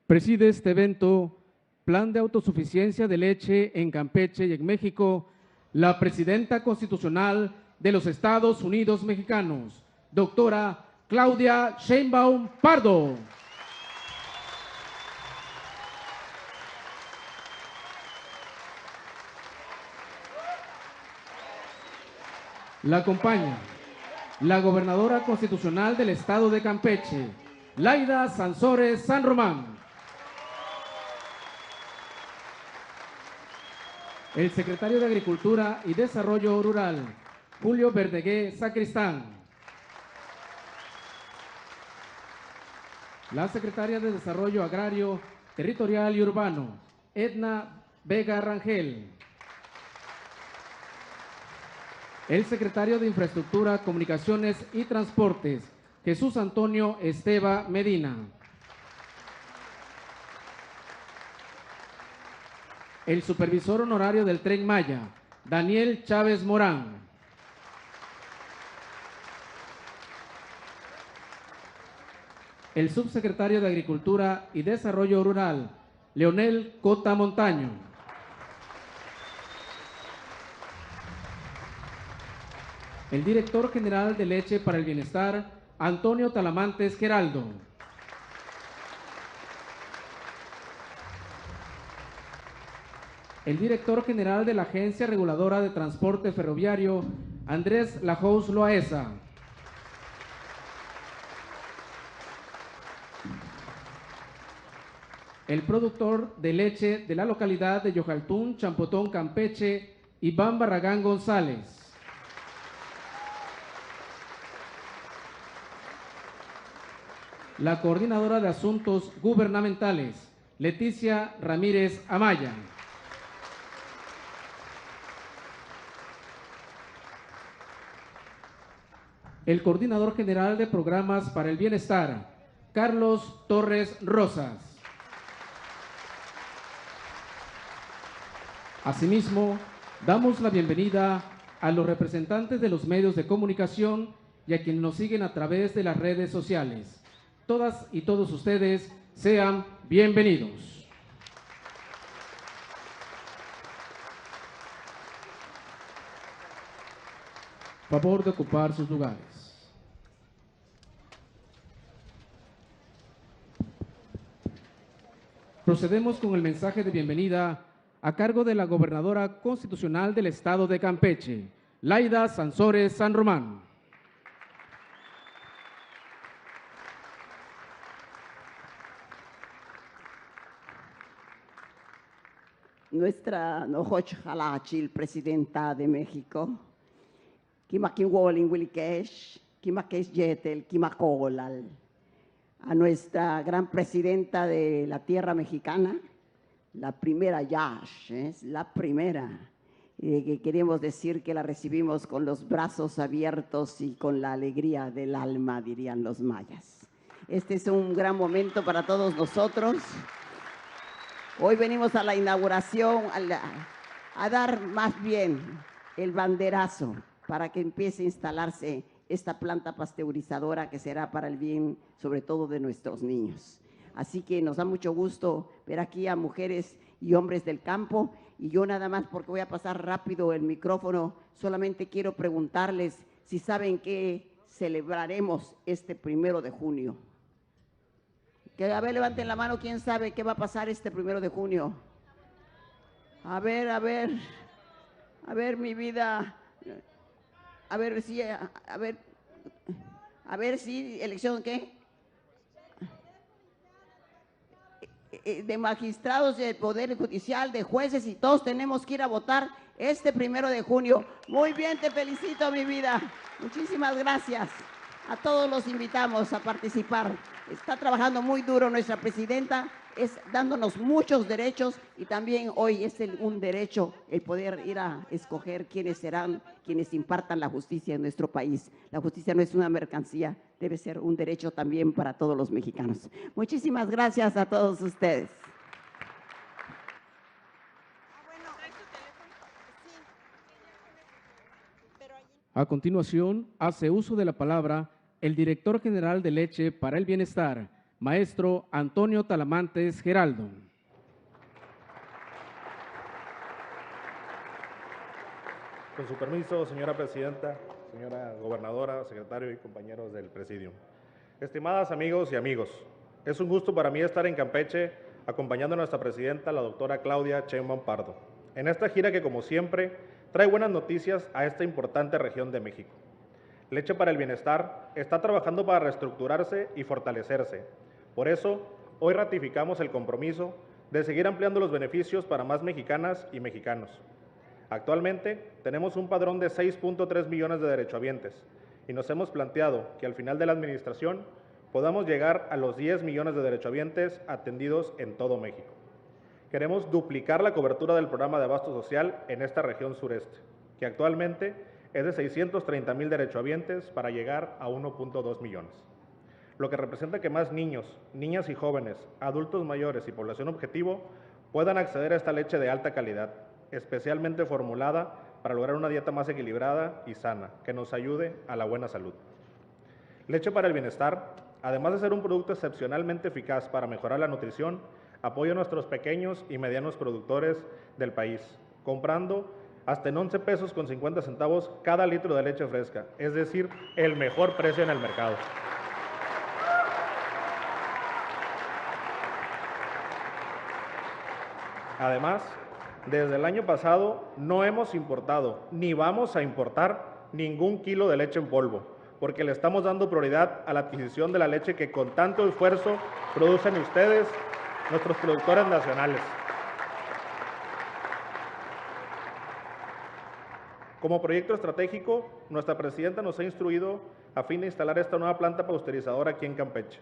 Preside este evento, Plan de Autosuficiencia de Leche en Campeche y en México, la Presidenta Constitucional de los Estados Unidos Mexicanos, doctora Claudia Sheinbaum Pardo. La acompaña la Gobernadora Constitucional del Estado de Campeche, Laida Sansores San Román. El Secretario de Agricultura y Desarrollo Rural, Julio Verdegué Sacristán. La Secretaria de Desarrollo Agrario, Territorial y Urbano, Edna Vega Rangel. El Secretario de Infraestructura, Comunicaciones y Transportes, Jesús Antonio Esteva Medina. El Supervisor Honorario del Tren Maya, Daniel Chávez Morán. El Subsecretario de Agricultura y Desarrollo Rural, Leonel Cota Montaño. El Director General de Leche para el Bienestar, Antonio Talamantes Geraldo. El Director General de la Agencia Reguladora de Transporte Ferroviario, Andrés Lajous Loaesa. El productor de leche de la localidad de Yojaltún, Champotón, Campeche, Iván Barragán González. La Coordinadora de Asuntos Gubernamentales, Leticia Ramírez Amaya. El Coordinador General de Programas para el Bienestar, Carlos Torres Rosas. Asimismo, damos la bienvenida a los representantes de los medios de comunicación y a quienes nos siguen a través de las redes sociales. Todas y todos ustedes sean bienvenidos. Favor de ocupar sus lugares. Procedemos con el mensaje de bienvenida a cargo de la Gobernadora Constitucional del Estado de Campeche, Laida Sansores San Román. Nuestra Nojoch Jalachil, Presidenta de México, Kimakin Wolin Wilikesh, Kimakesh Yetel, Kimakolal. A nuestra gran presidenta de la tierra mexicana, la primera Yash, es la primera, que queremos decir que la recibimos con los brazos abiertos y con la alegría del alma, dirían los mayas. Este es un gran momento para todos nosotros. Hoy venimos a la inauguración, a dar más bien el banderazo para que empiece a instalarse esta planta pasteurizadora que será para el bien, sobre todo, de nuestros niños. Así que nos da mucho gusto ver aquí a mujeres y hombres del campo. Y yo nada más, porque voy a pasar rápido el micrófono, solamente quiero preguntarles si saben qué celebraremos este 1 de junio. Que a ver, levanten la mano, ¿quién sabe qué va a pasar este 1 de junio? A ver, mi vida. A ver si, elección, ¿qué? De magistrados del Poder Judicial, de jueces, y todos tenemos que ir a votar este 1 de junio. Muy bien, te felicito, mi vida. Muchísimas gracias. A todos los invitamos a participar. Está trabajando muy duro nuestra presidenta, dándonos muchos derechos y también hoy es un derecho el poder ir a escoger quiénes serán quienes impartan la justicia en nuestro país. La justicia no es una mercancía, debe ser un derecho también para todos los mexicanos. Muchísimas gracias a todos ustedes. A continuación, hace uso de la palabra el director general de Leche para el Bienestar, maestro Antonio Talamantes Geraldo. Con su permiso, señora presidenta, señora gobernadora, secretario y compañeros del presidium. Estimadas amigos y amigos, es un gusto para mí estar en Campeche acompañando a nuestra presidenta, la doctora Claudia Sheinbaum Pardo, en esta gira que, como siempre, trae buenas noticias a esta importante región de México. Leche para el Bienestar está trabajando para reestructurarse y fortalecerse. Por eso, hoy ratificamos el compromiso de seguir ampliando los beneficios para más mexicanas y mexicanos. Actualmente, tenemos un padrón de 6.3 millones de derechohabientes y nos hemos planteado que al final de la administración podamos llegar a los 10 millones de derechohabientes atendidos en todo México. Queremos duplicar la cobertura del programa de abasto social en esta región sureste, que actualmente es de 630,000 derechohabientes para llegar a 1.2 millones, lo que representa que más niños, niñas y jóvenes, adultos mayores y población objetivo puedan acceder a esta leche de alta calidad, especialmente formulada para lograr una dieta más equilibrada y sana, que nos ayude a la buena salud. Leche para el Bienestar, además de ser un producto excepcionalmente eficaz para mejorar la nutrición, apoya a nuestros pequeños y medianos productores del país, comprando hasta en 11 pesos con 50 centavos cada litro de leche fresca, es decir, el mejor precio en el mercado. Además, desde el año pasado no hemos importado ni vamos a importar ningún kilo de leche en polvo, porque le estamos dando prioridad a la adquisición de la leche que con tanto esfuerzo producen ustedes, nuestros productores nacionales. Como proyecto estratégico, nuestra presidenta nos ha instruido a fin de instalar esta nueva planta pasteurizadora aquí en Campeche,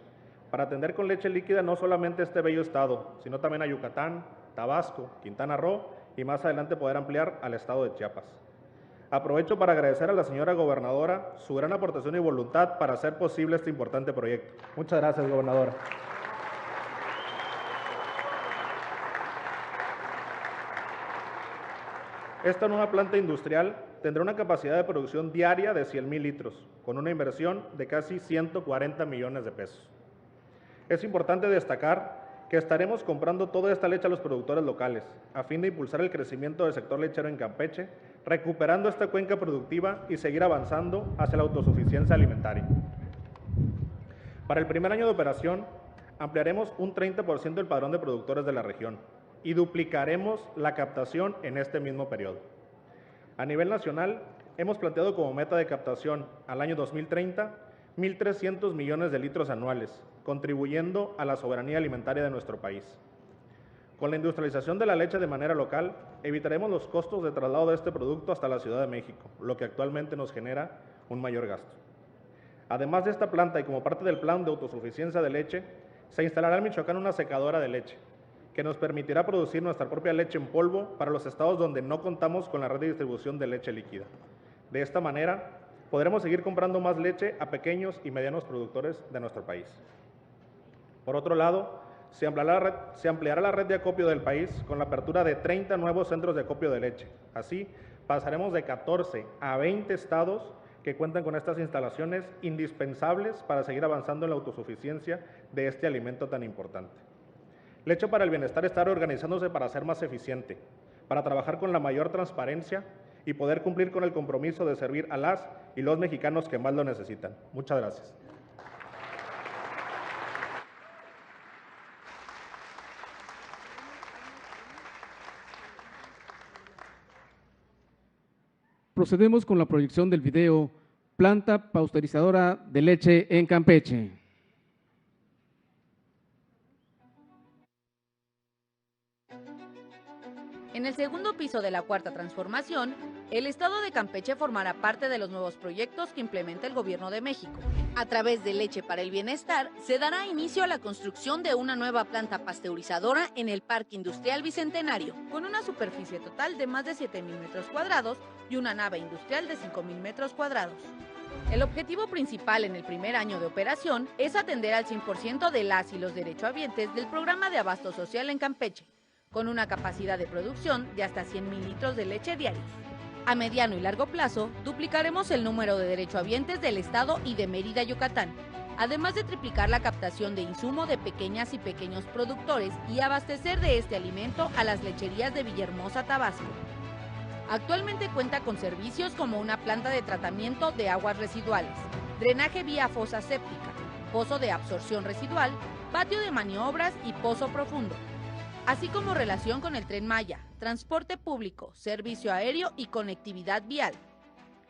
para atender con leche líquida no solamente este bello estado, sino también a Yucatán, Tabasco, Quintana Roo y más adelante poder ampliar al estado de Chiapas. Aprovecho para agradecer a la señora gobernadora su gran aportación y voluntad para hacer posible este importante proyecto. Muchas gracias, gobernadora. Esta nueva planta industrial tendrá una capacidad de producción diaria de 100,000 litros, con una inversión de casi 140 millones de pesos. Es importante destacar que estaremos comprando toda esta leche a los productores locales, a fin de impulsar el crecimiento del sector lechero en Campeche, recuperando esta cuenca productiva y seguir avanzando hacia la autosuficiencia alimentaria. Para el primer año de operación, ampliaremos un 30% el padrón de productores de la región y duplicaremos la captación en este mismo periodo. A nivel nacional, hemos planteado como meta de captación al año 2030 1.300 millones de litros anuales, contribuyendo a la soberanía alimentaria de nuestro país. Con la industrialización de la leche de manera local, evitaremos los costos de traslado de este producto hasta la Ciudad de México, lo que actualmente nos genera un mayor gasto. Además de esta planta y como parte del plan de autosuficiencia de leche, se instalará en Michoacán una secadora de leche, que nos permitirá producir nuestra propia leche en polvo para los estados donde no contamos con la red de distribución de leche líquida. De esta manera, podremos seguir comprando más leche a pequeños y medianos productores de nuestro país. Por otro lado, se ampliará la red de acopio del país con la apertura de 30 nuevos centros de acopio de leche. Así, pasaremos de 14 a 20 estados que cuentan con estas instalaciones indispensables para seguir avanzando en la autosuficiencia de este alimento tan importante. Leche para el Bienestar está reorganizándose para ser más eficiente, para trabajar con la mayor transparencia y poder cumplir con el compromiso de servir a las y los mexicanos que más lo necesitan. Muchas gracias. Procedemos con la proyección del video Planta Pasteurizadora de Leche en Campeche. En el segundo piso de la Cuarta Transformación, el Estado de Campeche formará parte de los nuevos proyectos que implementa el Gobierno de México. A través de Leche para el Bienestar, se dará inicio a la construcción de una nueva planta pasteurizadora en el Parque Industrial Bicentenario, con una superficie total de más de 7,000 metros cuadrados y una nave industrial de 5,000 metros cuadrados. El objetivo principal en el primer año de operación es atender al 100% de las y los derechohabientes del programa de abasto social en Campeche, con una capacidad de producción de hasta 100,000 litros de leche diarios. A mediano y largo plazo, duplicaremos el número de derechohabientes del Estado y de Mérida, Yucatán, además de triplicar la captación de insumo de pequeñas y pequeños productores y abastecer de este alimento a las lecherías de Villahermosa, Tabasco. Actualmente cuenta con servicios como una planta de tratamiento de aguas residuales, drenaje vía fosa séptica, pozo de absorción residual, patio de maniobras y pozo profundo, así como relación con el Tren Maya, transporte público, servicio aéreo y conectividad vial.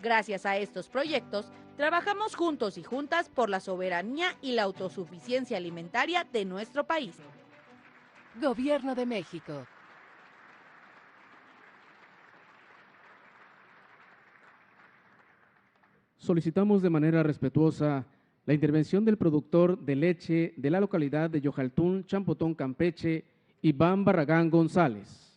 Gracias a estos proyectos, trabajamos juntos y juntas por la soberanía y la autosuficiencia alimentaria de nuestro país. Gobierno de México. Solicitamos de manera respetuosa la intervención del productor de leche de la localidad de Yojaltún, Champotón, Campeche, Iván Barragán González.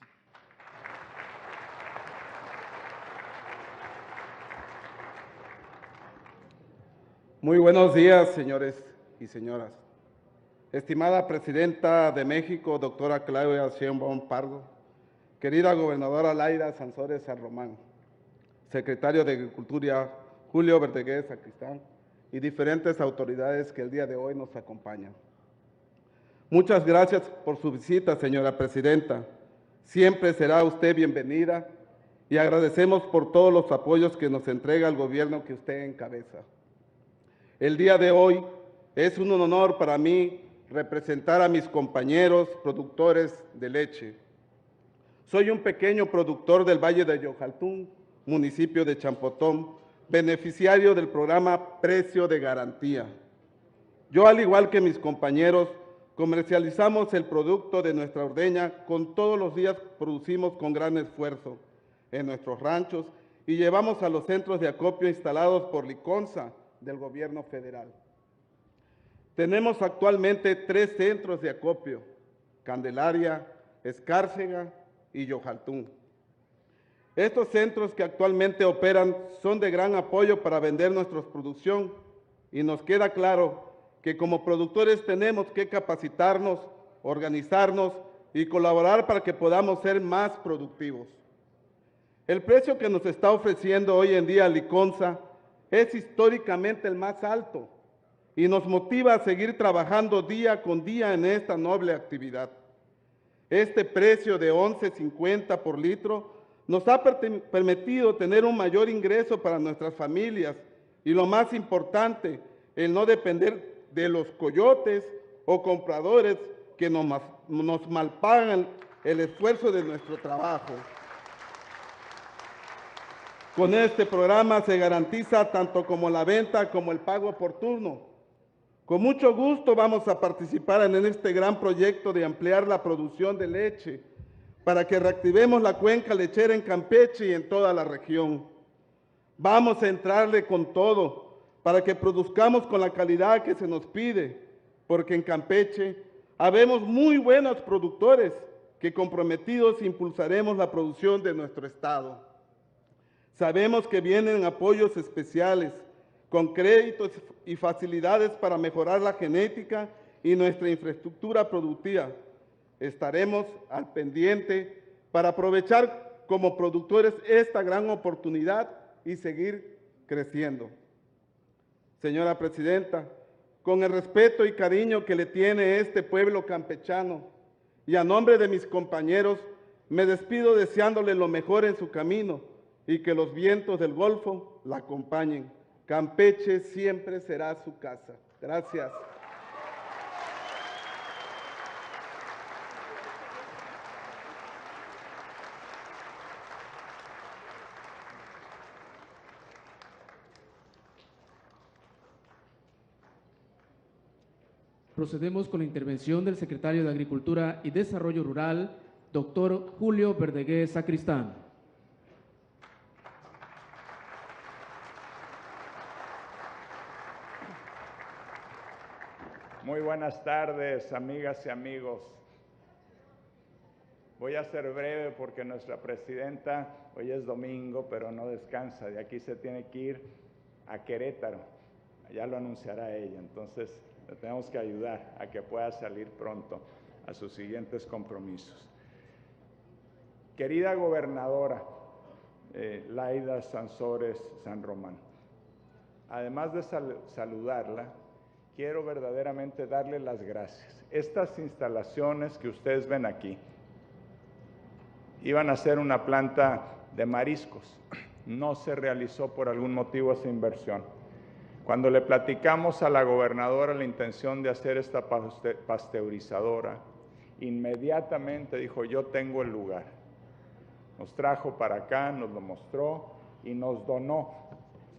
Muy buenos días, señores y señoras. Estimada Presidenta de México, doctora Claudia Sheinbaum Pardo, querida gobernadora Laida Sansores San Román, secretario de Agricultura Julio Verdeguer Sacristán y diferentes autoridades que el día de hoy nos acompañan. Muchas gracias por su visita, señora Presidenta. Siempre será usted bienvenida y agradecemos por todos los apoyos que nos entrega el gobierno que usted encabeza. El día de hoy es un honor para mí representar a mis compañeros productores de leche. Soy un pequeño productor del Valle de Yojaltún, municipio de Champotón, beneficiario del programa Precio de Garantía. Yo, al igual que mis compañeros, comercializamos el producto de nuestra ordeña con todos los días producimos con gran esfuerzo en nuestros ranchos y llevamos a los centros de acopio instalados por Liconza del gobierno federal. Tenemos actualmente 3 centros de acopio: Candelaria, Escárcega y Yojaltún. Estos centros que actualmente operan son de gran apoyo para vender nuestra producción y nos queda claro que como productores tenemos que capacitarnos, organizarnos y colaborar para que podamos ser más productivos. El precio que nos está ofreciendo hoy en día Liconza es históricamente el más alto y nos motiva a seguir trabajando día con día en esta noble actividad. Este precio de 11.50 por litro nos ha permitido tener un mayor ingreso para nuestras familias y, lo más importante, el no depender de los coyotes o compradores que nos malpagan el esfuerzo de nuestro trabajo. Con este programa se garantiza tanto como la venta como el pago oportuno. Con mucho gusto vamos a participar en este gran proyecto de ampliar la producción de leche para que reactivemos la cuenca lechera en Campeche y en toda la región. Vamos a entrarle con todo para que produzcamos con la calidad que se nos pide, porque en Campeche habemos muy buenos productores que comprometidos impulsaremos la producción de nuestro estado. Sabemos que vienen apoyos especiales, con créditos y facilidades para mejorar la genética y nuestra infraestructura productiva. Estaremos al pendiente para aprovechar como productores esta gran oportunidad y seguir creciendo. Señora Presidenta, con el respeto y cariño que le tiene este pueblo campechano y a nombre de mis compañeros, me despido deseándole lo mejor en su camino y que los vientos del Golfo la acompañen. Campeche siempre será su casa. Gracias. Procedemos con la intervención del secretario de Agricultura y Desarrollo Rural, doctor Julio Verdegué Sacristán. Muy buenas tardes, amigas y amigos. Voy a ser breve porque nuestra presidenta, hoy es domingo, pero no descansa. De aquí se tiene que ir a Querétaro. Ya lo anunciará ella. Entonces, le tenemos que ayudar a que pueda salir pronto a sus siguientes compromisos. Querida gobernadora Laida Sansores San Román, además de saludarla, quiero verdaderamente darle las gracias. Estas instalaciones que ustedes ven aquí iban a ser una planta de mariscos. No se realizó por algún motivo esa inversión. Cuando le platicamos a la gobernadora la intención de hacer esta pasteurizadora, inmediatamente dijo, yo tengo el lugar. Nos trajo para acá, nos lo mostró y nos donó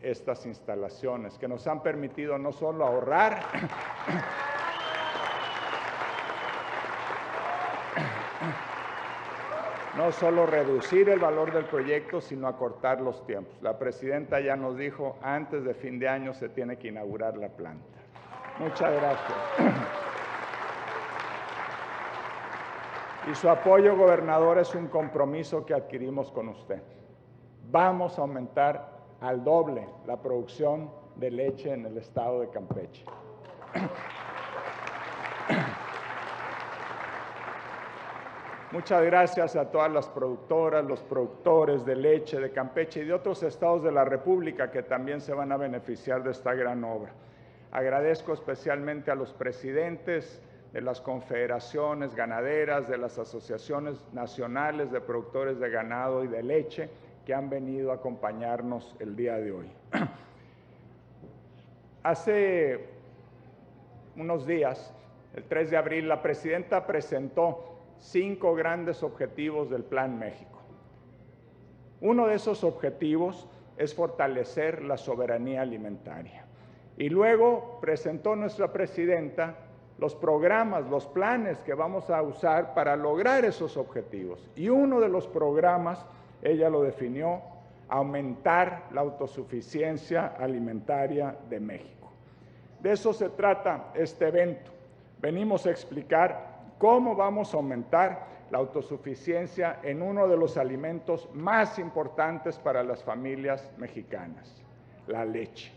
estas instalaciones que nos han permitido no solo ahorrar, no solo reducir el valor del proyecto, sino acortar los tiempos. La presidenta ya nos dijo, antes de fin de año se tiene que inaugurar la planta. Muchas gracias. Y su apoyo, gobernador, es un compromiso que adquirimos con usted. Vamos a aumentar al doble la producción de leche en el estado de Campeche. Muchas gracias a todas las productoras, los productores de leche de Campeche y de otros estados de la República que también se van a beneficiar de esta gran obra. Agradezco especialmente a los presidentes de las confederaciones ganaderas, de las asociaciones nacionales de productores de ganado y de leche que han venido a acompañarnos el día de hoy. Hace unos días, el 3 de abril, la presidenta presentó 5 grandes objetivos del Plan México. Uno de esos objetivos es fortalecer la soberanía alimentaria. Y luego presentó nuestra presidenta los programas, los planes que vamos a usar para lograr esos objetivos. Y uno de los programas, ella lo definió, aumentar la autosuficiencia alimentaria de México. De eso se trata este evento. Venimos a explicar cómo vamos a aumentar la autosuficiencia en uno de los alimentos más importantes para las familias mexicanas, la leche.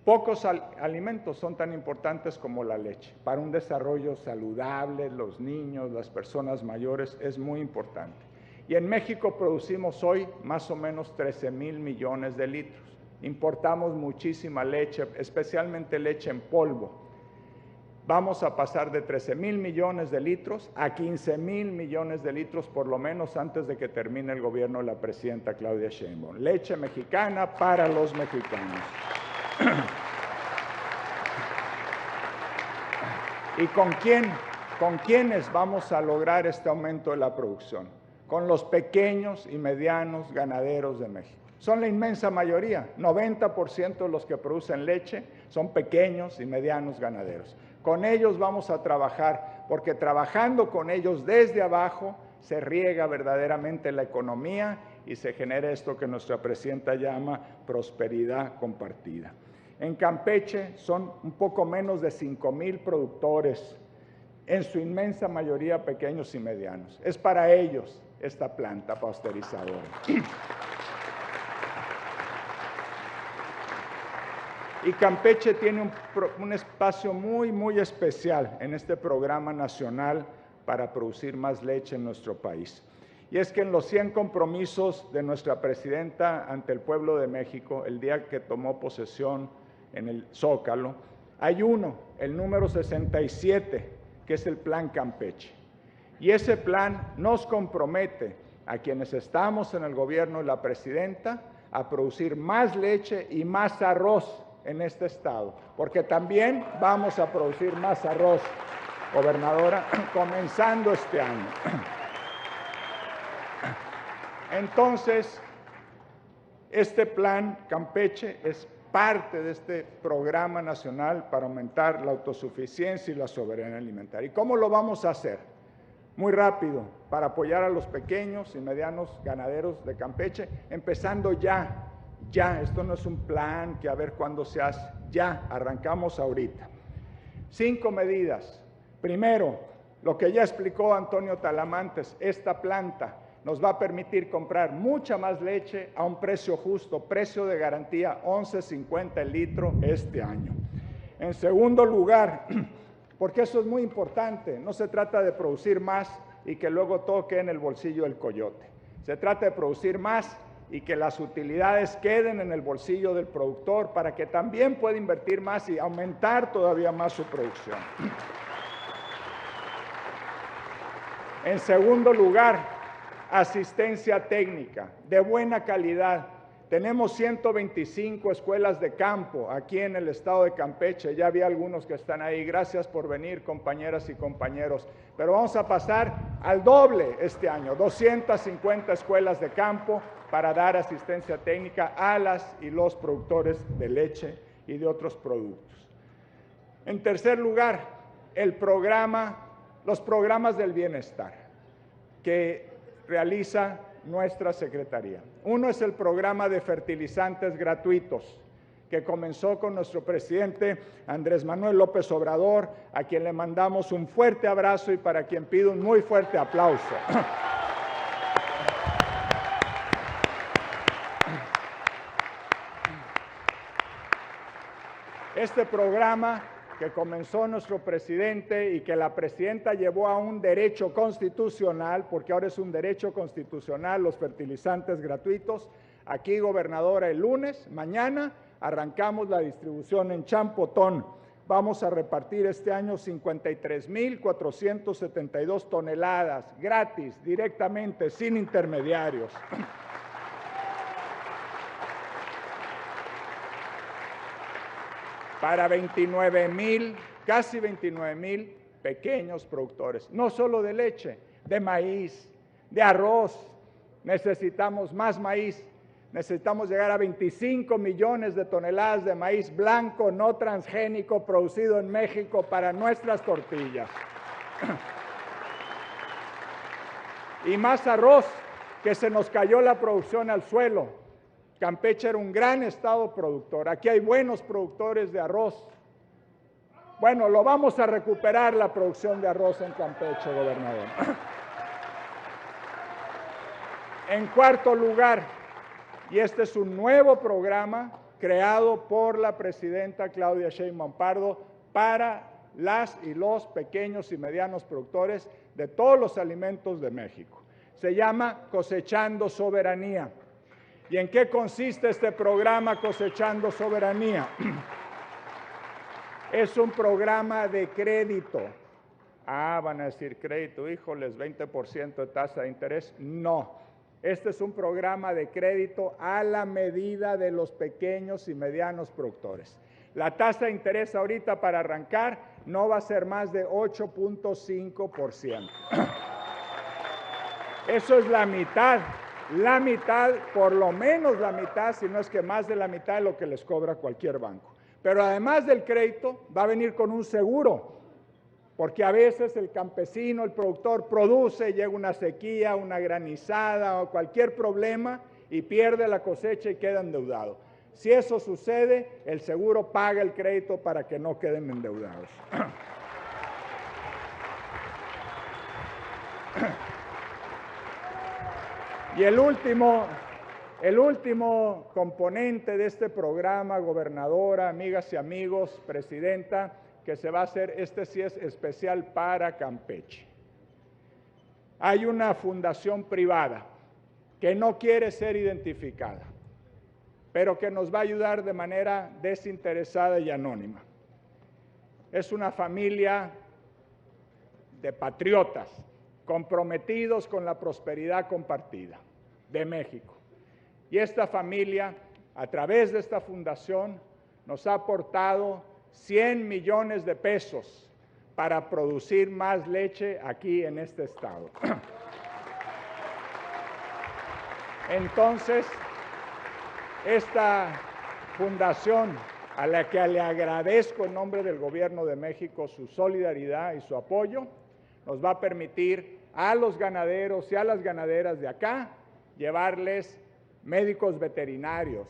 Pocos alimentos son tan importantes como la leche. Para un desarrollo saludable, los niños, las personas mayores, es muy importante. Y en México producimos hoy más o menos 13,000 millones de litros. Importamos muchísima leche, especialmente leche en polvo. Vamos a pasar de 13,000 millones de litros a 15,000 millones de litros por lo menos antes de que termine el gobierno de la presidenta Claudia Sheinbaum. Leche mexicana para los mexicanos. ¿Y con quiénes vamos a lograr este aumento de la producción? Con los pequeños y medianos ganaderos de México. Son la inmensa mayoría, 90% de los que producen leche son pequeños y medianos ganaderos. Con ellos vamos a trabajar, porque trabajando con ellos desde abajo se riega verdaderamente la economía y se genera esto que nuestra presidenta llama prosperidad compartida. En Campeche son un poco menos de 5,000 productores, en su inmensa mayoría pequeños y medianos. Es para ellos esta planta pasteurizadora. Y Campeche tiene un espacio muy especial en este programa nacional para producir más leche en nuestro país. Y es que en los 100 compromisos de nuestra presidenta ante el pueblo de México, el día que tomó posesión en el Zócalo, hay uno, el número 67, que es el Plan Campeche. Y ese plan nos compromete a quienes estamos en el gobierno y la presidenta a producir más leche y más arroz en este estado, porque también vamos a producir más arroz, gobernadora, comenzando este año. Entonces, este plan Campeche es parte de este programa nacional para aumentar la autosuficiencia y la soberanía alimentaria. ¿Y cómo lo vamos a hacer? muy rápido para apoyar a los pequeños y medianos ganaderos de Campeche, empezando ya. Esto no es un plan que a ver cuándo se hace, ya, arrancamos ahorita. 5 medidas. Primero, lo que ya explicó Antonio Talamantes, esta planta nos va a permitir comprar mucha más leche a un precio justo, precio de garantía 11.50 el litro este año. En segundo lugar, porque eso es muy importante, no se trata de producir más y que luego toque en el bolsillo del coyote. Se trata de producir más y que las utilidades queden en el bolsillo del productor para que también pueda invertir más y aumentar todavía más su producción. En segundo lugar, asistencia técnica de buena calidad. Tenemos 125 escuelas de campo aquí en el estado de Campeche. Ya había algunos que están ahí. Gracias por venir, compañeras y compañeros. Pero vamos a pasar al doble este año, 250 escuelas de campo para dar asistencia técnica a las y los productores de leche y de otros productos. En tercer lugar, los programas del bienestar que realiza nuestra Secretaría. Uno es el programa de fertilizantes gratuitos, que comenzó con nuestro presidente Andrés Manuel López Obrador, a quien le mandamos un fuerte abrazo y para quien pido un muy fuerte aplauso. Este programa que comenzó nuestro presidente y que la presidenta llevó a un derecho constitucional, porque ahora es un derecho constitucional los fertilizantes gratuitos. Aquí, gobernadora, el lunes, mañana, arrancamos la distribución en Champotón. Vamos a repartir este año 53.472 toneladas, gratis, directamente, sin intermediarios. Para 29,000, casi 29,000 pequeños productores, no solo de leche, de maíz, de arroz. Necesitamos más maíz, necesitamos llegar a 25 millones de toneladas de maíz blanco, no transgénico, producido en México para nuestras tortillas. Y más arroz, que se nos cayó la producción al suelo. Campeche era un gran estado productor. Aquí hay buenos productores de arroz. Bueno, lo vamos a recuperar la producción de arroz en Campeche, gobernador. En cuarto lugar, y este es un nuevo programa creado por la presidenta Claudia Sheinbaum Pardo para las y los pequeños y medianos productores de todos los alimentos de México. Se llama Cosechando Soberanía. ¿Y en qué consiste este programa Cosechando Soberanía? Es un programa de crédito. Ah, van a decir crédito, híjoles, 20% de tasa de interés. No, este es un programa de crédito a la medida de los pequeños y medianos productores. La tasa de interés ahorita para arrancar no va a ser más de 8.5%. Eso es la mitad, por lo menos la mitad, si no es que más de la mitad de lo que les cobra cualquier banco. Pero además del crédito, va a venir con un seguro, porque a veces el campesino, el productor produce, llega una sequía, una granizada o cualquier problema y pierde la cosecha y queda endeudado. Si eso sucede, el seguro paga el crédito para que no queden endeudados. Y el último componente de este programa, gobernadora, amigas y amigos, presidenta, que se va a hacer, este sí es especial para Campeche. Hay una fundación privada que no quiere ser identificada, pero que nos va a ayudar de manera desinteresada y anónima. Es una familia de patriotas comprometidos con la prosperidad compartida de México. Y esta familia, a través de esta fundación, nos ha aportado 100 millones de pesos para producir más leche aquí en este estado. Entonces, esta fundación, a la que le agradezco en nombre del Gobierno de México su solidaridad y su apoyo, nos va a permitir a los ganaderos y a las ganaderas de acá llevarles médicos veterinarios,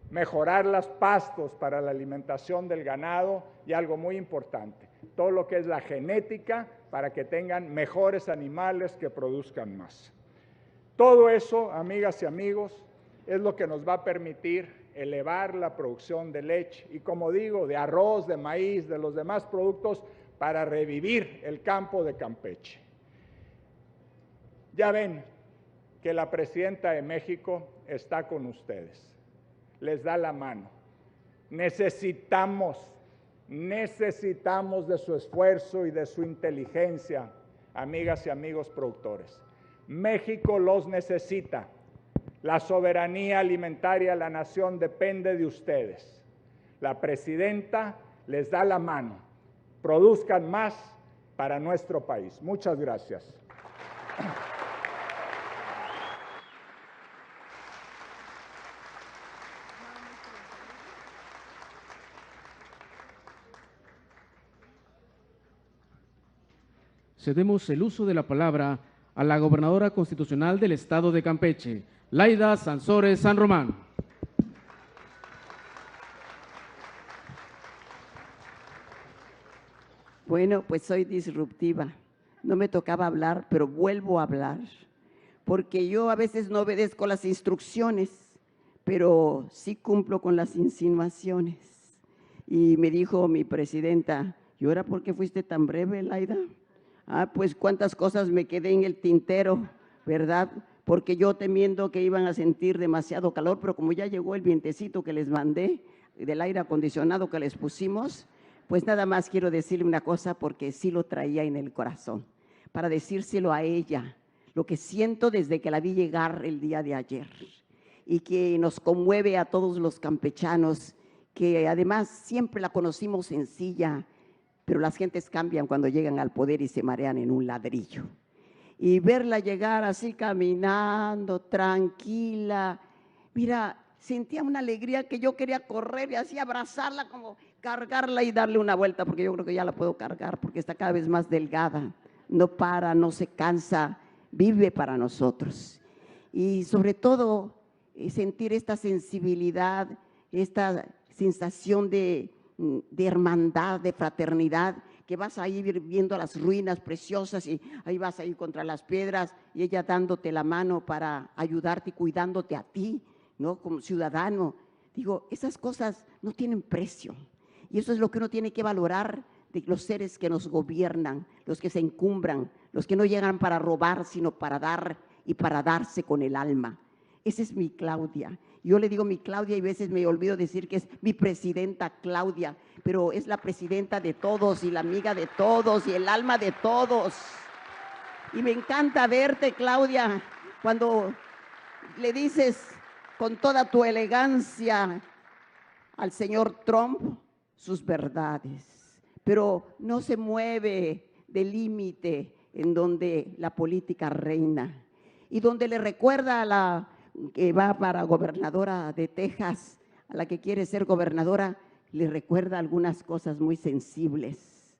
mejorar los pastos para la alimentación del ganado y algo muy importante, todo lo que es la genética para que tengan mejores animales que produzcan más. Todo eso, amigas y amigos, es lo que nos va a permitir elevar la producción de leche y, como digo, de arroz, de maíz, de los demás productos para revivir el campo de Campeche. Ya ven que la presidenta de México está con ustedes, les da la mano. Necesitamos de su esfuerzo y de su inteligencia, amigas y amigos productores. México los necesita. La soberanía alimentaria de la nación depende de ustedes. La presidenta les da la mano. Produzcan más para nuestro país. Muchas gracias. Cedemos el uso de la palabra a la gobernadora constitucional del Estado de Campeche, Laida Sansores San Román. Bueno, pues soy disruptiva. No me tocaba hablar, pero vuelvo a hablar, porque yo a veces no obedezco las instrucciones, pero sí cumplo con las insinuaciones. Y me dijo mi presidenta, ¿y ahora por qué fuiste tan breve, Laida? Pues cuántas cosas me quedé en el tintero, ¿verdad? Porque yo temiendo que iban a sentir demasiado calor, pero como ya llegó el vientecito que les mandé, del aire acondicionado que les pusimos, pues nada más quiero decirle una cosa porque sí lo traía en el corazón, para decírselo a ella, lo que siento desde que la vi llegar el día de ayer y que nos conmueve a todos los campechanos, que además siempre la conocimos sencilla, pero las gentes cambian cuando llegan al poder y se marean en un ladrillo. Y verla llegar así caminando, tranquila, mira, sentía una alegría que yo quería correr y así abrazarla, como cargarla y darle una vuelta, porque yo creo que ya la puedo cargar, porque está cada vez más delgada, no para, no se cansa, vive para nosotros. Y sobre todo, sentir esta sensibilidad, esta sensación de hermandad, de fraternidad, que vas a ir viendo las ruinas preciosas y ahí vas a ir contra las piedras y ella dándote la mano para ayudarte y cuidándote a ti, ¿no? Como ciudadano. Digo, esas cosas no tienen precio y eso es lo que uno tiene que valorar de los seres que nos gobiernan, los que se encumbran, los que no llegan para robar, sino para dar y para darse con el alma. Esa es mi Claudia. Yo le digo mi Claudia y a veces me olvido decir que es mi presidenta Claudia, pero es la presidenta de todos y la amiga de todos y el alma de todos. Y me encanta verte, Claudia, cuando le dices con toda tu elegancia al señor Trump sus verdades, pero no se mueve del límite en donde la política reina y donde le recuerda a la que va para gobernadora de Texas, a la que quiere ser gobernadora, le recuerda algunas cosas muy sensibles.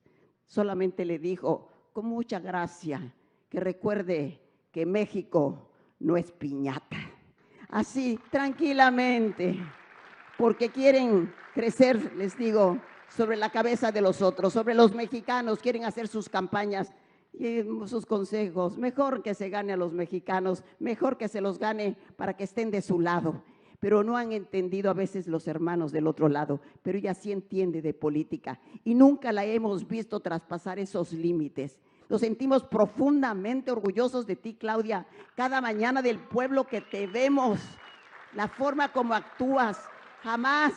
Solamente le dijo, con mucha gracia, que recuerde que México no es piñata. Así, tranquilamente, porque quieren crecer, les digo, sobre la cabeza de los otros, sobre los mexicanos, quieren hacer sus campañas y sus consejos. Mejor que se gane a los mexicanos, mejor que se los gane para que estén de su lado. Pero no han entendido a veces los hermanos del otro lado, pero ella sí entiende de política y nunca la hemos visto traspasar esos límites. Nos sentimos profundamente orgullosos de ti, Claudia, cada mañana del pueblo que te vemos, la forma como actúas, jamás.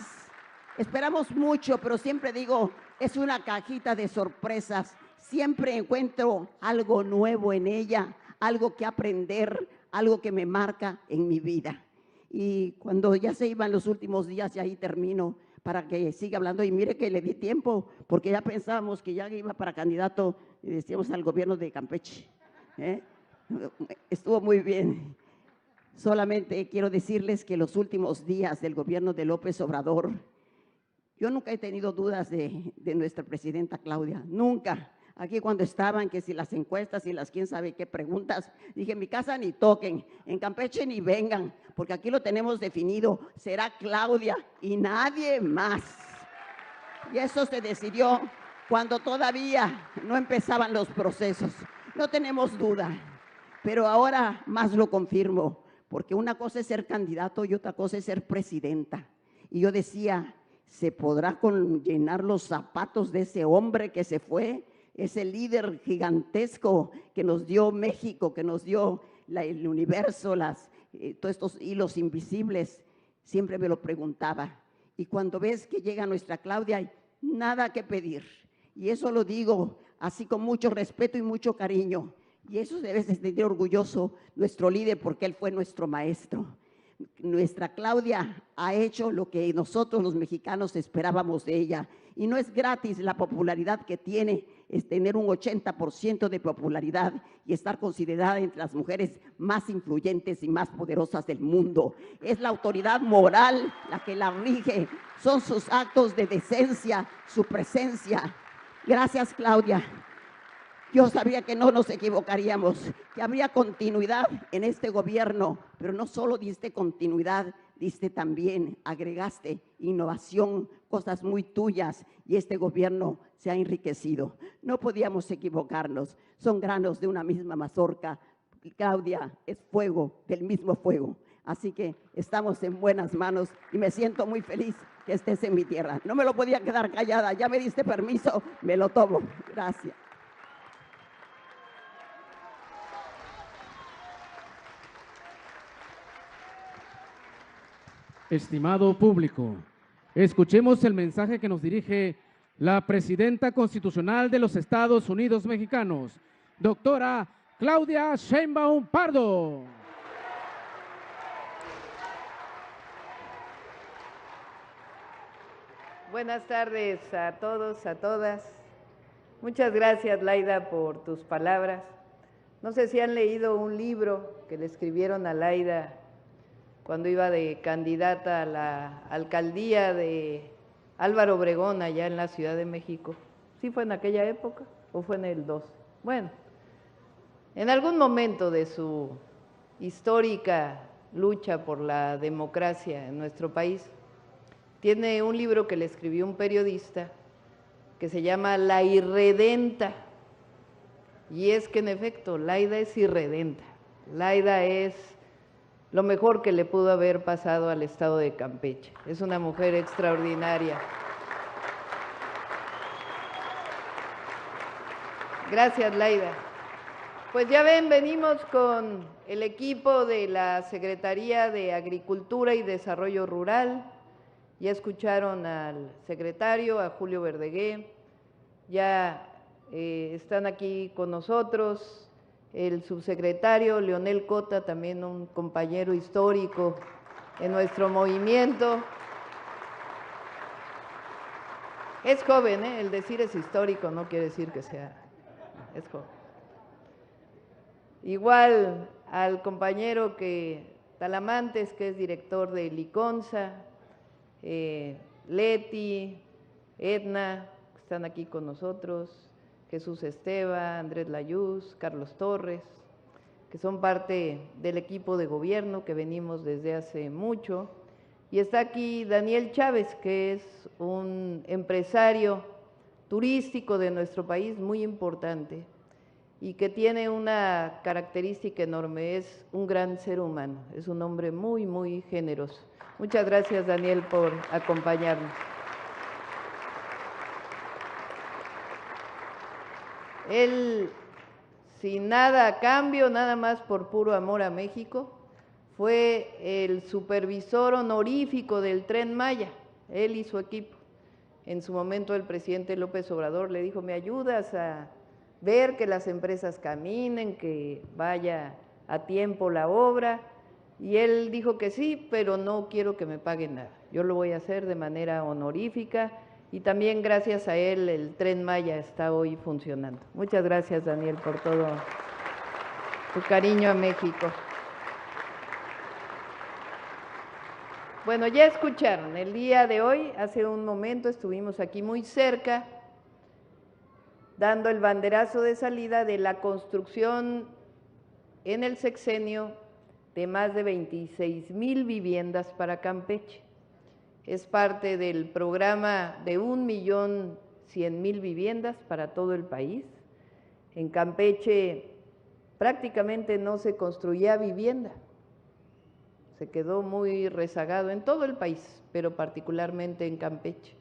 Esperamos mucho, pero siempre digo, es una cajita de sorpresas. Siempre encuentro algo nuevo en ella, algo que aprender, algo que me marca en mi vida. Y cuando ya se iban los últimos días, y ahí termino para que siga hablando, y mire que le di tiempo, porque ya pensábamos que ya iba para candidato, decíamos, al gobierno de Campeche. Estuvo muy bien. Solamente quiero decirles que los últimos días del gobierno de López Obrador, yo nunca he tenido dudas de nuestra presidenta Claudia, nunca. Aquí cuando estaban, que si las encuestas y las quién sabe qué preguntas, dije, en mi casa ni toquen, en Campeche ni vengan, porque aquí lo tenemos definido, será Claudia y nadie más. Y eso se decidió cuando todavía no empezaban los procesos. No tenemos duda, pero ahora más lo confirmo, porque una cosa es ser candidato y otra cosa es ser presidenta. Y yo decía, ¿se podrá llenar los zapatos de ese hombre que se fue? Ese líder gigantesco que nos dio México, que nos dio el universo, todos estos hilos invisibles. Siempre me lo preguntaba. Y cuando ves que llega nuestra Claudia, hay nada que pedir. Y eso lo digo así con mucho respeto y mucho cariño. Y eso debe sentir orgulloso nuestro líder, porque él fue nuestro maestro. Nuestra Claudia ha hecho lo que nosotros los mexicanos esperábamos de ella. Y no es gratis la popularidad que tiene, es tener un 80% de popularidad y estar considerada entre las mujeres más influyentes y más poderosas del mundo. Es la autoridad moral la que la rige, son sus actos de decencia, su presencia. Gracias, Claudia. Yo sabía que no nos equivocaríamos, que habría continuidad en este gobierno, pero no solo diste continuidad, diste también, agregaste innovación, cosas muy tuyas, y este gobierno se ha enriquecido. No podíamos equivocarnos, son granos de una misma mazorca. Claudia es fuego, del mismo fuego. Así que estamos en buenas manos y me siento muy feliz que estés en mi tierra. No me lo podía quedar callada, ya me diste permiso, me lo tomo. Gracias. Estimado público, escuchemos el mensaje que nos dirige la Presidenta Constitucional de los Estados Unidos Mexicanos, doctora Claudia Sheinbaum Pardo. Buenas tardes a todos, a todas. Muchas gracias, Laida, por tus palabras. No sé si han leído un libro que le escribieron a Laida cuando iba de candidata a la alcaldía de Álvaro Obregón, allá en la Ciudad de México. ¿Sí fue en aquella época o fue en el 2? Bueno, en algún momento de su histórica lucha por la democracia en nuestro país, tiene un libro que le escribió un periodista que se llama La Irredenta. Y es que en efecto, Laida es irredenta. Laida es lo mejor que le pudo haber pasado al estado de Campeche. Es una mujer extraordinaria. Gracias, Laida. Pues ya ven, venimos con el equipo de la Secretaría de Agricultura y Desarrollo Rural. Ya escucharon al secretario, a Julio Verdegué. Ya están aquí con nosotros el subsecretario Leonel Cota, también un compañero histórico en nuestro movimiento. Es joven, ¿eh? El decir es histórico no quiere decir que sea, es joven. Igual al compañero Talamantes, que es director de Liconza, Leti, Edna, que están aquí con nosotros, Jesús Esteva, Andrés Layuz, Carlos Torres, que son parte del equipo de gobierno que venimos desde hace mucho. Y está aquí Daniel Chávez, que es un empresario turístico de nuestro país muy importante y que tiene una característica enorme, es un gran ser humano, es un hombre muy, muy generoso. Muchas gracias, Daniel, por acompañarnos. Él, sin nada a cambio, nada más por puro amor a México, fue el supervisor honorífico del Tren Maya, él y su equipo. En su momento el presidente López Obrador le dijo, ¿me ayudas a ver que las empresas caminen, que vaya a tiempo la obra? Y él dijo que sí, pero no quiero que me paguen nada. Yo lo voy a hacer de manera honorífica. Y también gracias a él el Tren Maya está hoy funcionando. Muchas gracias, Daniel, por todo tu cariño a México. Bueno, ya escucharon, el día de hoy, hace un momento estuvimos aquí muy cerca dando el banderazo de salida de la construcción en el sexenio de más de 26,000 viviendas para Campeche. Es parte del programa de 1,100,000 viviendas para todo el país. En Campeche prácticamente no se construía vivienda, se quedó muy rezagado en todo el país, pero particularmente en Campeche.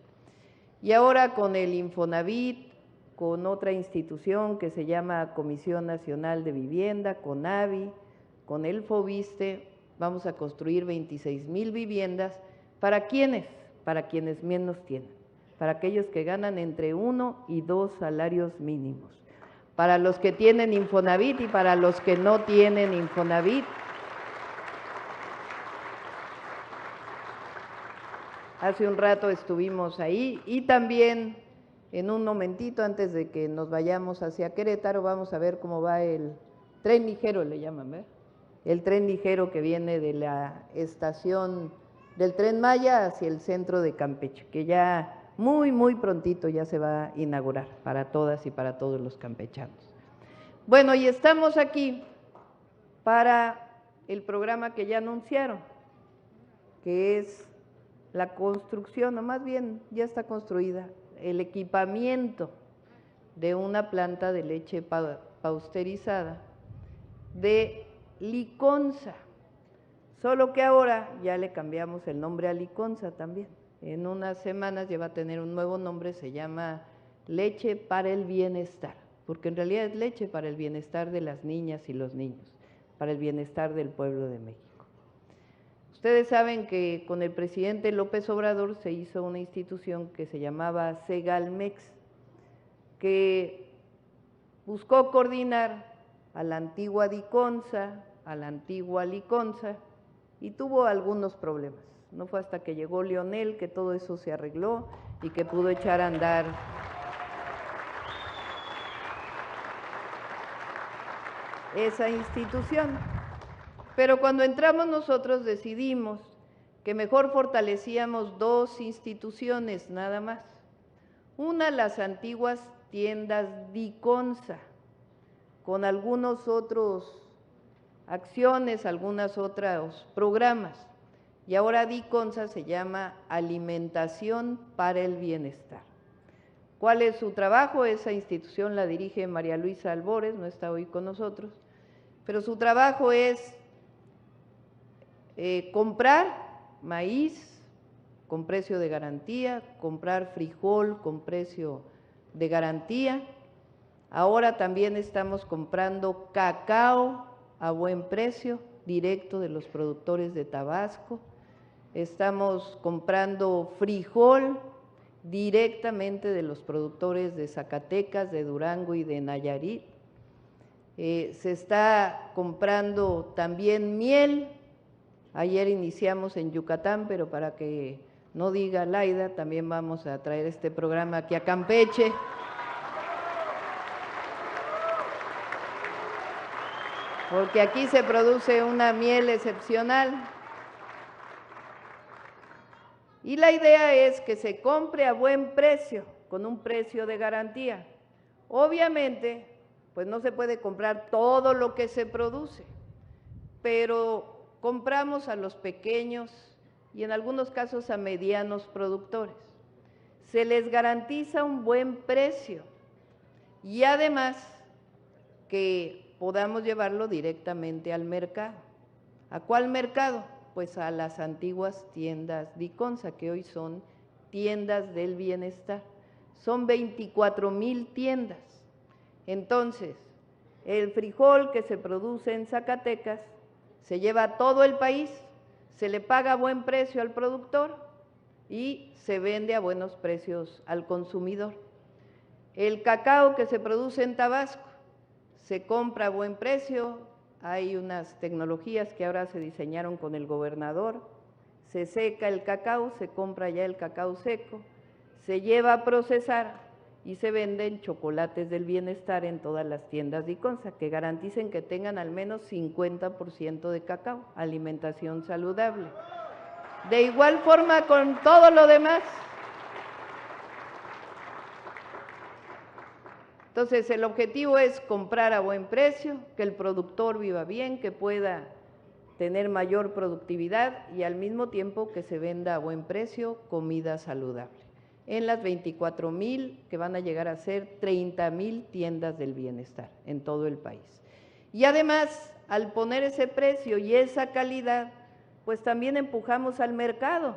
Y ahora con el Infonavit, con otra institución que se llama Comisión Nacional de Vivienda, CONAVI, con el FOBISTE, vamos a construir 26,000 viviendas. ¿Para quiénes? Para quienes menos tienen, para aquellos que ganan entre 1 y 2 salarios mínimos, para los que tienen Infonavit y para los que no tienen Infonavit. Hace un rato estuvimos ahí y también en un momentito antes de que nos vayamos hacia Querétaro vamos a ver cómo va el tren ligero, le llaman, ¿verdad? El tren ligero que viene de la estación del Tren Maya hacia el centro de Campeche, que ya muy prontito ya se va a inaugurar para todas y para todos los campechanos. Bueno, y estamos aquí para el programa que ya anunciaron, que es la construcción, o más bien ya está construida, el equipamiento de una planta de leche pasteurizada de Liconza, solo que ahora ya le cambiamos el nombre a Liconza también. En unas semanas ya va a tener un nuevo nombre, se llama Leche para el Bienestar, porque en realidad es leche para el bienestar de las niñas y los niños, para el bienestar del pueblo de México. Ustedes saben que con el presidente López Obrador se hizo una institución que se llamaba Segalmex, que buscó coordinar a la antigua Diconza, a la antigua Liconza, y tuvo algunos problemas. No fue hasta que llegó Leonel que todo eso se arregló y que pudo echar a andar esa institución. Pero cuando entramos nosotros decidimos que mejor fortalecíamos 2 instituciones nada más. Una, las antiguas tiendas Diconza, con algunos otros acciones, algunos otros programas. Y ahora Diconza se llama Alimentación para el Bienestar. ¿Cuál es su trabajo? Esa institución la dirige María Luisa Albores, no está hoy con nosotros, pero su trabajo es comprar maíz con precio de garantía, comprar frijol con precio de garantía. Ahora también estamos comprando cacao a buen precio, directo de los productores de Tabasco. Estamos comprando frijol directamente de los productores de Zacatecas, de Durango y de Nayarit. Se está comprando también miel. Ayer iniciamos en Yucatán, pero para que no diga Laida, también vamos a traer este programa aquí a Campeche. Porque aquí se produce una miel excepcional. Y la idea es que se compre a buen precio, con un precio de garantía. Obviamente, pues no se puede comprar todo lo que se produce, pero compramos a los pequeños y en algunos casos a medianos productores. Se les garantiza un buen precio y además que podamos llevarlo directamente al mercado. ¿A cuál mercado? Pues a las antiguas tiendas Diconza, que hoy son tiendas del bienestar. Son 24,000 tiendas. Entonces, el frijol que se produce en Zacatecas se lleva a todo el país, se le paga a buen precio al productor y se vende a buenos precios al consumidor. El cacao que se produce en Tabasco se compra a buen precio, hay unas tecnologías que ahora se diseñaron con el gobernador, se seca el cacao, se compra ya el cacao seco, se lleva a procesar y se venden chocolates del bienestar en todas las tiendas Diconza, que garanticen que tengan al menos 50% de cacao, alimentación saludable. De igual forma con todo lo demás. Entonces, el objetivo es comprar a buen precio, que el productor viva bien, que pueda tener mayor productividad y al mismo tiempo que se venda a buen precio comida saludable. En las 24,000 que van a llegar a ser 30,000 tiendas del bienestar en todo el país. Y además, al poner ese precio y esa calidad, pues también empujamos al mercado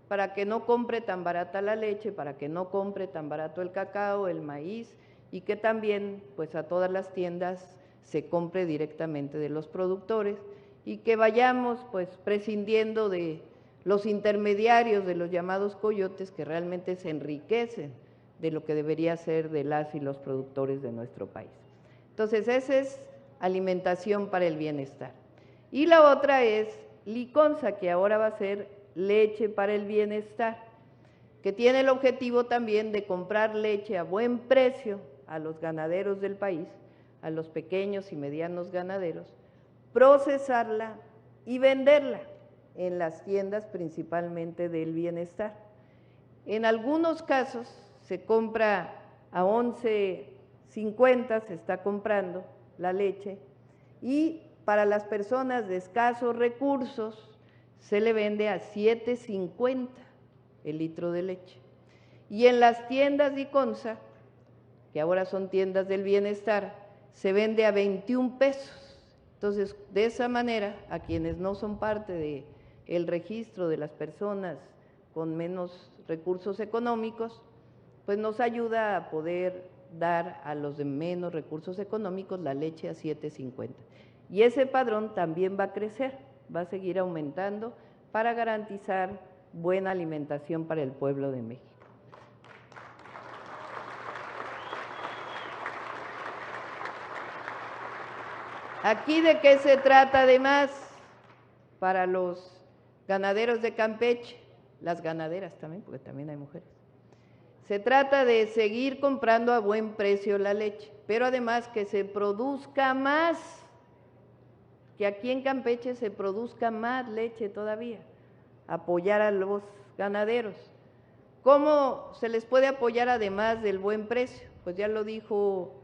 para que no compre tan barata la leche, para que no compre tan barato el cacao, el maíz, y que también pues a todas las tiendas se compre directamente de los productores y que vayamos pues prescindiendo de los intermediarios, de los llamados coyotes, que realmente se enriquecen de lo que debería ser de las y los productores de nuestro país. Entonces, esa es alimentación para el bienestar. Y la otra es Liconza, que ahora va a ser leche para el bienestar, que tiene el objetivo también de comprar leche a buen precio a los ganaderos del país, a los pequeños y medianos ganaderos, procesarla y venderla en las tiendas principalmente del bienestar. En algunos casos se compra a 11.50, se está comprando la leche, y para las personas de escasos recursos se le vende a 7.50 el litro de leche. Y en las tiendas Liconza, que ahora son tiendas del bienestar, se vende a 21 pesos. Entonces, de esa manera, a quienes no son parte del registro de las personas con menos recursos económicos, pues nos ayuda a poder dar a los de menos recursos económicos la leche a 7.50. Y ese padrón también va a crecer, va a seguir aumentando para garantizar buena alimentación para el pueblo de México. ¿Aquí de qué se trata además para los ganaderos de Campeche? Las ganaderas también, porque también hay mujeres. Se trata de seguir comprando a buen precio la leche, pero además que se produzca más, que aquí en Campeche se produzca más leche todavía, apoyar a los ganaderos. ¿Cómo se les puede apoyar además del buen precio? Pues ya lo dijo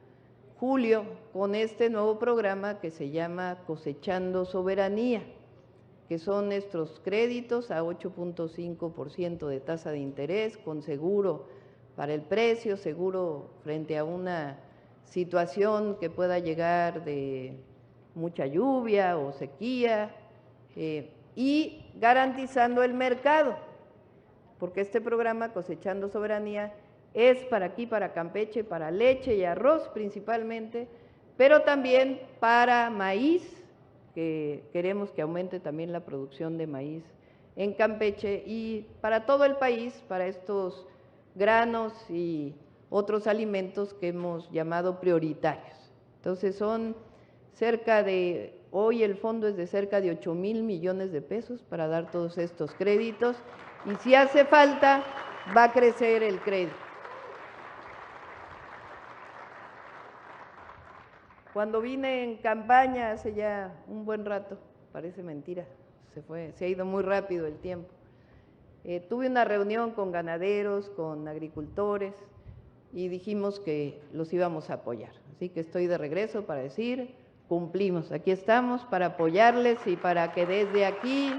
Julio, con este nuevo programa que se llama Cosechando Soberanía, que son nuestros créditos a 8.5% de tasa de interés, con seguro para el precio, seguro frente a una situación que pueda llegar de mucha lluvia o sequía, y garantizando el mercado, porque este programa Cosechando Soberanía es para aquí, para Campeche, para leche y arroz principalmente, pero también para maíz, que queremos que aumente también la producción de maíz en Campeche, y para todo el país, para estos granos y otros alimentos que hemos llamado prioritarios. Entonces son cerca de, hoy el fondo es de cerca de 8,000 millones de pesos para dar todos estos créditos, y si hace falta va a crecer el crédito. Cuando vine en campaña hace ya un buen rato, parece mentira, se ha ido muy rápido el tiempo. Tuve una reunión con ganaderos, con agricultores, y dijimos que los íbamos a apoyar. Así que estoy de regreso para decir, cumplimos, aquí estamos para apoyarles y para que desde aquí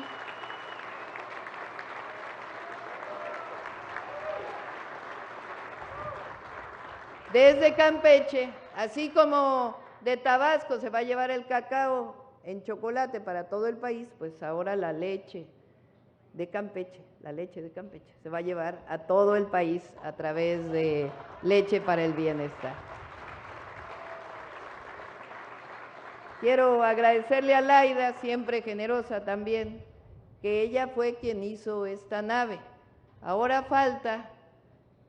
desde Campeche, así como de Tabasco se va a llevar el cacao en chocolate para todo el país, pues ahora la leche de Campeche, se va a llevar a todo el país a través de Leche para el Bienestar. Quiero agradecerle a Laida, siempre generosa también, que ella fue quien hizo esta nave. Ahora falta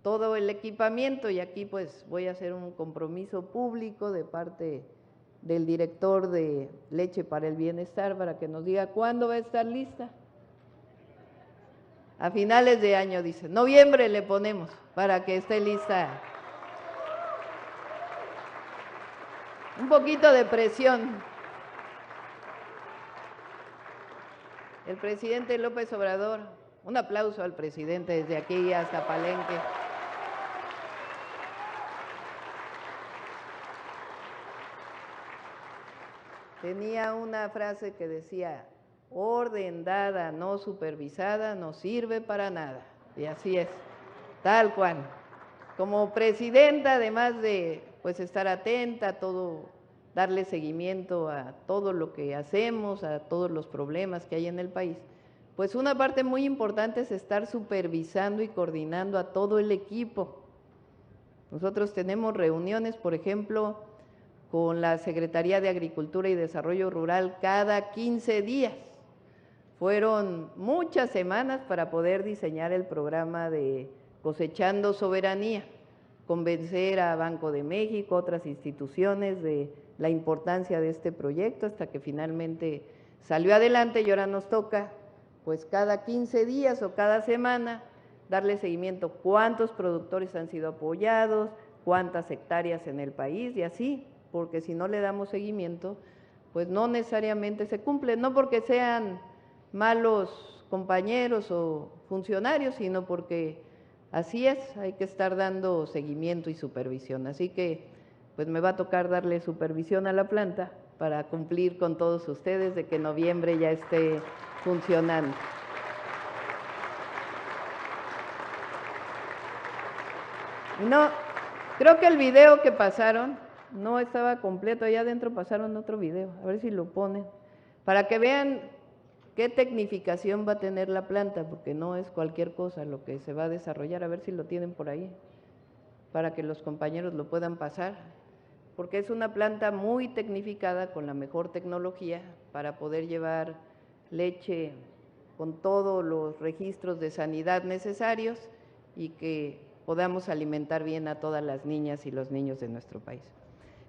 todo el equipamiento, y aquí pues voy a hacer un compromiso público de parte del director de Leche para el Bienestar para que nos diga cuándo va a estar lista. A finales de año, dice. Noviembre le ponemos para que esté lista. Un poquito de presión. El presidente López Obrador, un aplauso al presidente desde aquí hasta Palenque. tenía una frase que decía, orden dada, no supervisada, no sirve para nada. Y así es, tal cual. Como presidenta, además de pues estar atenta a todo, darle seguimiento a todo lo que hacemos, a todos los problemas que hay en el país, pues una parte muy importante es estar supervisando y coordinando a todo el equipo. Nosotros tenemos reuniones, por ejemplo, con la Secretaría de Agricultura y Desarrollo Rural cada 15 días. Fueron muchas semanas para poder diseñar el programa de Cosechando Soberanía, convencer a Banco de México, otras instituciones de la importancia de este proyecto, hasta que finalmente salió adelante y ahora nos toca, pues cada 15 días o cada semana, darle seguimiento cuántos productores han sido apoyados, cuántas hectáreas en el país y así, porque si no le damos seguimiento, pues no necesariamente se cumple, no porque sean malos compañeros o funcionarios, sino porque así es, hay que estar dando seguimiento y supervisión. Así que pues me va a tocar darle supervisión a la planta para cumplir con todos ustedes de que en noviembre ya esté funcionando. No, creo que el video que pasaron no estaba completo, allá adentro pasaron otro video, a ver si lo ponen, para que vean qué tecnificación va a tener la planta, porque no es cualquier cosa lo que se va a desarrollar, a ver si lo tienen por ahí, para que los compañeros lo puedan pasar, porque es una planta muy tecnificada con la mejor tecnología para poder llevar leche con todos los registros de sanidad necesarios y que podamos alimentar bien a todas las niñas y los niños de nuestro país.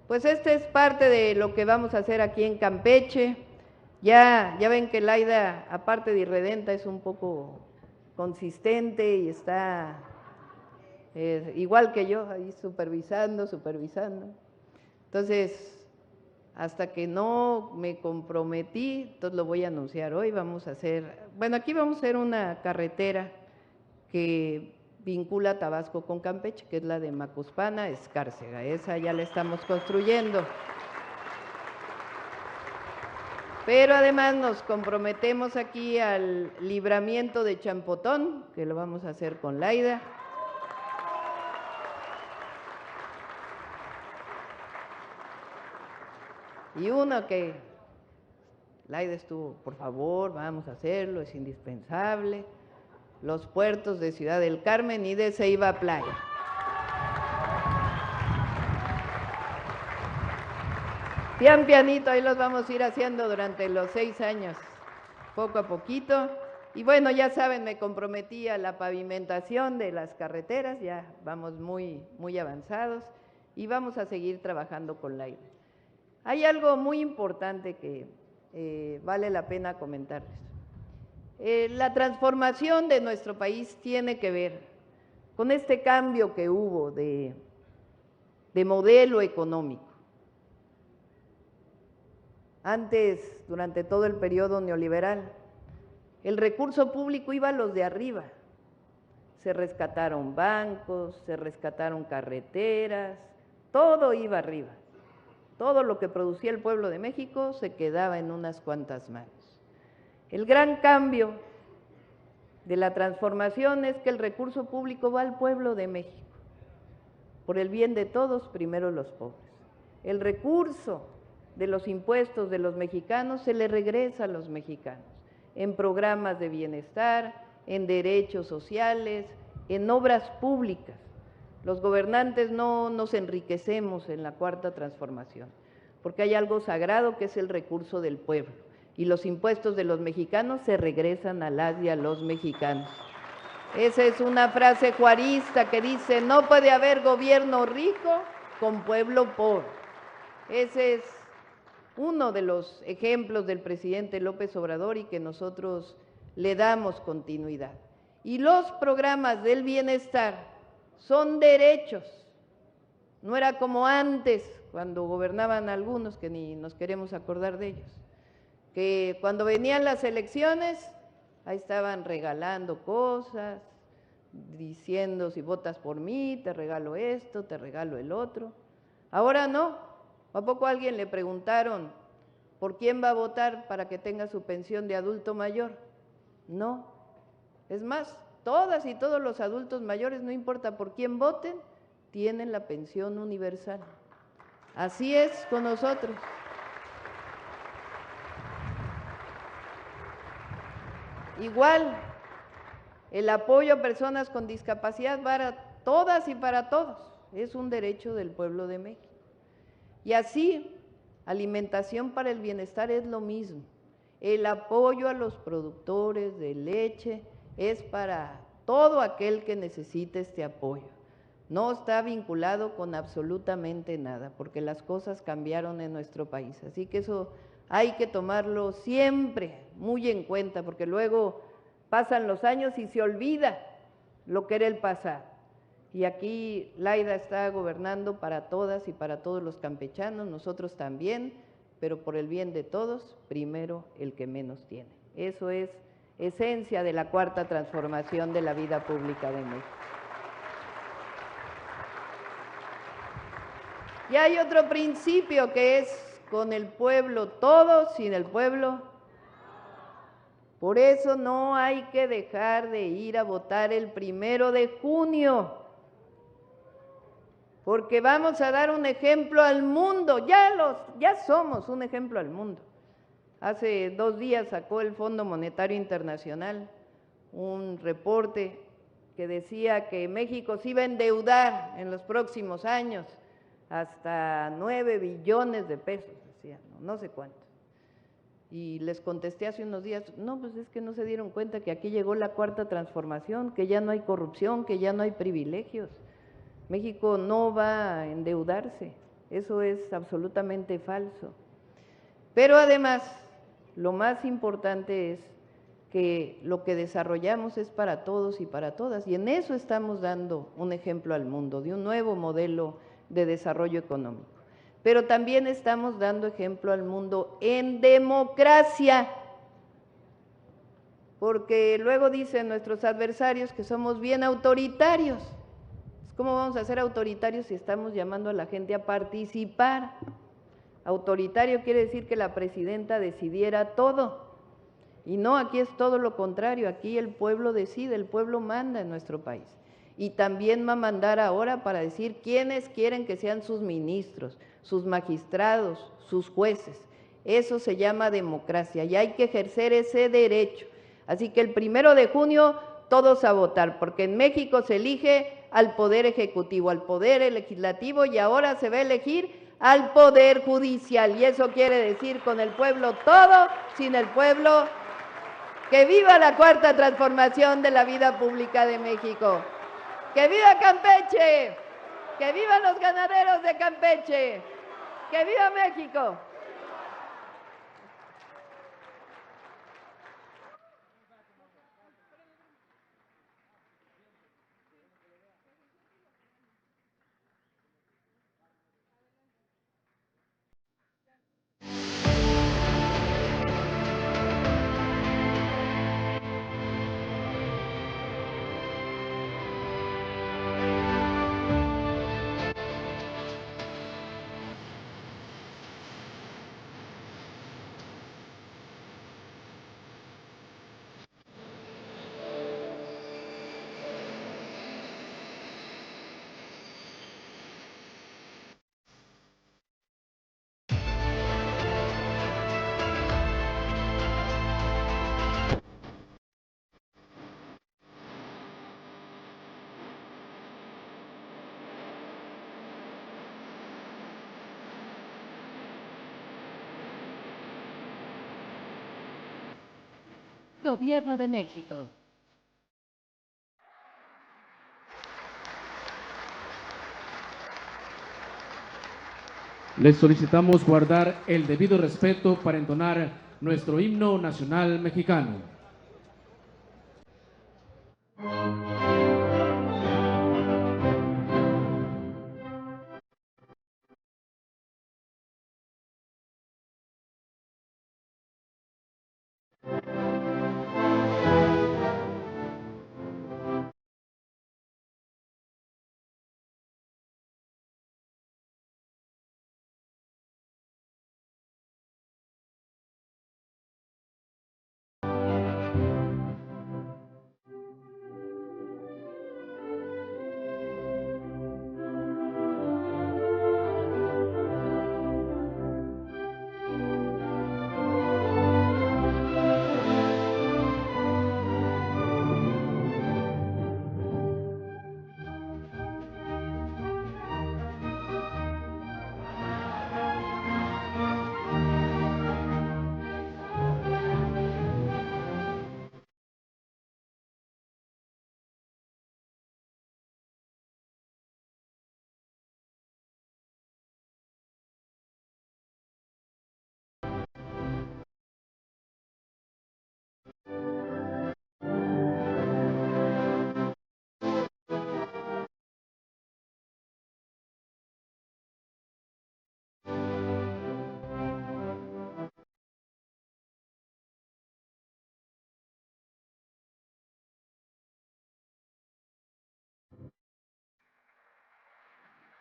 Pues este es parte de lo que vamos a hacer aquí en Campeche. Ya ven que Laida, aparte de irredenta, es un poco consistente y está igual que yo, ahí supervisando. Entonces, hasta que no me comprometí, entonces lo voy a anunciar hoy, vamos a hacer, bueno, aquí vamos a hacer una carretera que vincula Tabasco con Campeche, que es la de Macuspana a Escárcega, esa ya la estamos construyendo. Pero además nos comprometemos aquí al libramiento de Champotón, que lo vamos a hacer con Laida. Y uno que Laida estuvo, por favor, vamos a hacerlo, es indispensable, los puertos de Ciudad del Carmen y de Ceiba Playa. Pian pianito, ahí los vamos a ir haciendo durante los 6 años, poco a poquito. Y bueno, ya saben, me comprometí a la pavimentación de las carreteras, ya vamos muy avanzados y vamos a seguir trabajando con Laida. Hay algo muy importante que vale la pena comentarles. La transformación de nuestro país tiene que ver con este cambio que hubo de modelo económico. Antes, durante todo el periodo neoliberal, el recurso público iba a los de arriba. Se rescataron bancos, se rescataron carreteras, todo iba arriba. Todo lo que producía el pueblo de México se quedaba en unas cuantas manos. El gran cambio de la transformación es que el recurso público va al pueblo de México. Por el bien de todos, primero los pobres. El recurso de los impuestos de los mexicanos se le regresa a los mexicanos, en programas de bienestar, en derechos sociales, en obras públicas. Los gobernantes no nos enriquecemos en la cuarta transformación, porque hay algo sagrado que es el recurso del pueblo, y los impuestos de los mexicanos se regresan a las y a los mexicanos. Esa es una frase juarista que dice, no puede haber gobierno rico con pueblo pobre. Ese es uno de los ejemplos del presidente López Obrador y que nosotros le damos continuidad. Y los programas del bienestar son derechos, no era como antes, cuando gobernaban algunos, que ni nos queremos acordar de ellos, que cuando venían las elecciones, ahí estaban regalando cosas, diciendo si votas por mí, te regalo esto, te regalo el otro. Ahora no. ¿A poco a alguien le preguntaron ¿Por quién va a votar para que tenga su pensión de adulto mayor? No. Es más, todas y todos los adultos mayores, no importa por quién voten, tienen la pensión universal. Así es con nosotros. Igual, el apoyo a personas con discapacidad para todas y para todos es un derecho del pueblo de México. Y así, alimentación para el bienestar es lo mismo. El apoyo a los productores de leche es para todo aquel que necesite este apoyo. No está vinculado con absolutamente nada, porque las cosas cambiaron en nuestro país. Así que eso hay que tomarlo siempre muy en cuenta, porque luego pasan los años y se olvida lo que era el pasado. Y aquí Laida está gobernando para todas y para todos los campechanos, nosotros también, pero por el bien de todos, primero el que menos tiene. Eso es esencia de la cuarta transformación de la vida pública de México. Y hay otro principio que es con el pueblo todo, sin el pueblo. Por eso no hay que dejar de ir a votar el 1 de junio, porque vamos a dar un ejemplo al mundo, ya somos un ejemplo al mundo. Hace 2 días sacó el Fondo Monetario Internacional un reporte que decía que México se iba a endeudar en los próximos años hasta 9 billones de pesos, decía, no sé cuánto. Y les contesté hace unos días, no, pues es que no se dieron cuenta que aquí llegó la cuarta transformación, que ya no hay corrupción, que ya no hay privilegios. México no va a endeudarse, eso es absolutamente falso. Pero además, lo más importante es que lo que desarrollamos es para todos y para todas, y en eso estamos dando un ejemplo al mundo, de un nuevo modelo de desarrollo económico. Pero también estamos dando ejemplo al mundo en democracia, porque luego dicen nuestros adversarios que somos bien autoritarios. ¿Cómo vamos a ser autoritarios si estamos llamando a la gente a participar? Autoritario quiere decir que la presidenta decidiera todo. Y no, aquí es todo lo contrario, aquí el pueblo decide, el pueblo manda en nuestro país. Y también va a mandar ahora para decir quiénes quieren que sean sus ministros, sus magistrados, sus jueces. Eso se llama democracia y hay que ejercer ese derecho. Así que el 1 de junio todos a votar, porque en México se elige al Poder Ejecutivo, al Poder Legislativo y ahora se va a elegir al Poder Judicial. Y eso quiere decir con el pueblo todo, sin el pueblo. ¡Que viva la cuarta transformación de la vida pública de México! ¡Que viva Campeche! ¡Que vivan los ganaderos de Campeche! ¡Que viva México! Gobierno de México. Les solicitamos guardar el debido respeto para entonar nuestro himno nacional mexicano.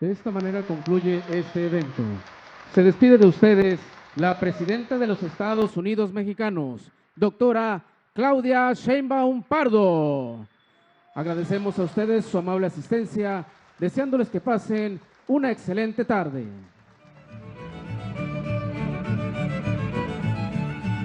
De esta manera concluye este evento. Se despide de ustedes la presidenta de los Estados Unidos mexicanos, doctora Claudia Sheinbaum Pardo. Agradecemos a ustedes su amable asistencia, deseándoles que pasen una excelente tarde.